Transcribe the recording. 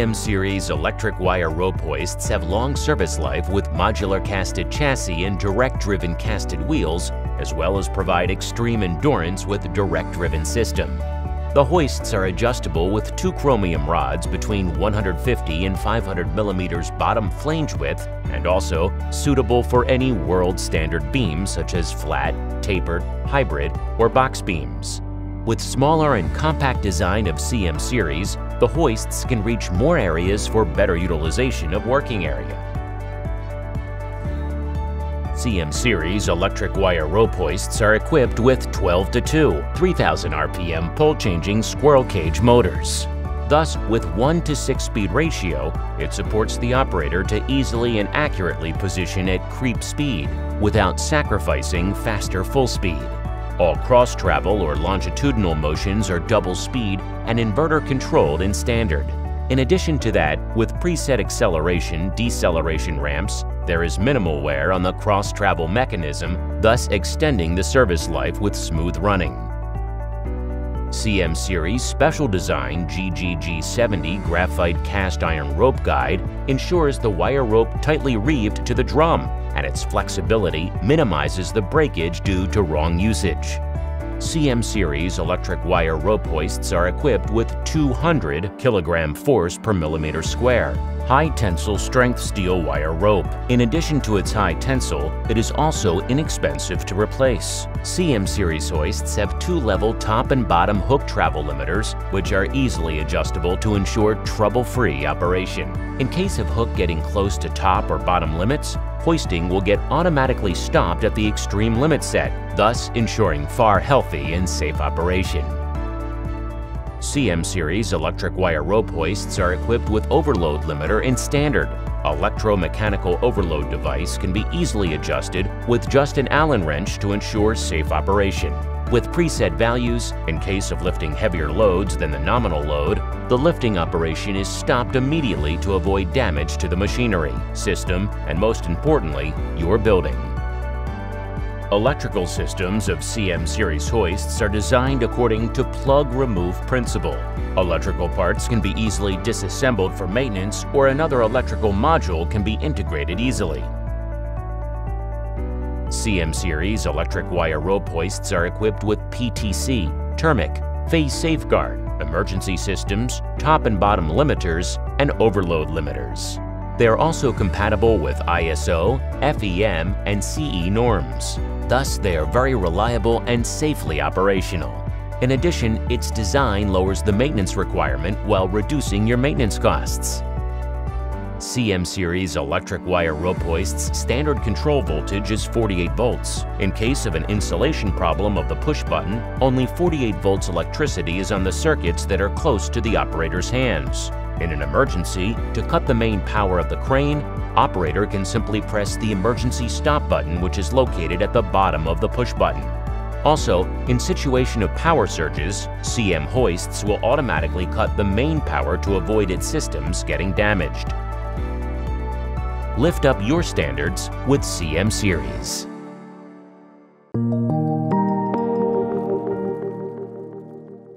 CM Series electric wire rope hoists have long service life with modular casted chassis and direct-driven casted wheels, as well as provide extreme endurance with a direct-driven system. The hoists are adjustable with two chromium rods between 150 and 500 millimeters bottom flange width, and also suitable for any world standard beams such as flat, tapered, hybrid, or box beams. With smaller and compact design of CM Series, the hoists can reach more areas for better utilization of working area. CM Series electric wire rope hoists are equipped with 12-2, 3000 RPM pole-changing squirrel cage motors. Thus, with 1-to-6 speed ratio, it supports the operator to easily and accurately position at creep speed without sacrificing faster full speed. All cross-travel or longitudinal motions are double speed and inverter controlled in standard. In addition to that, with preset acceleration/deceleration ramps, there is minimal wear on the cross-travel mechanism, thus extending the service life with smooth running. CM Series Special Design GGG70 graphite cast iron rope guide ensures the wire rope tightly reeved to the drum, and its flexibility minimizes the breakage due to wrong usage. CM Series electric wire rope hoists are equipped with 200 kilogram force per millimeter square, high tensile strength steel wire rope. In addition to its high tensile, it is also inexpensive to replace. CM Series hoists have two-level top and bottom hook travel limiters, which are easily adjustable to ensure trouble-free operation. In case of hook getting close to top or bottom limits, hoisting will get automatically stopped at the extreme limit set, thus ensuring far healthy and safe operation. CM Series electric wire rope hoists are equipped with overload limiter in standard. Electromechanical overload device can be easily adjusted with just an Allen wrench to ensure safe operation. With preset values, in case of lifting heavier loads than the nominal load, the lifting operation is stopped immediately to avoid damage to the machinery, system, and most importantly, your building. Electrical systems of CM Series hoists are designed according to plug-remove principle. Electrical parts can be easily disassembled for maintenance, or another electrical module can be integrated easily. CM Series electric wire rope hoists are equipped with PTC, Termic, phase safeguard, emergency systems, top and bottom limiters, and overload limiters. They are also compatible with ISO, FEM, and CE norms. Thus, they are very reliable and safely operational. In addition, its design lowers the maintenance requirement while reducing your maintenance costs. CM Series electric wire rope hoists standard control voltage is 48 volts. In case of an insulation problem of the push button, only 48 volts electricity is on the circuits that are close to the operator's hands. In an emergency, to cut the main power of the crane, operator can simply press the emergency stop button, which is located at the bottom of the push button. Also, in situation of power surges, CM hoists will automatically cut the main power to avoid its systems getting damaged. Lift up your standards with CM Series.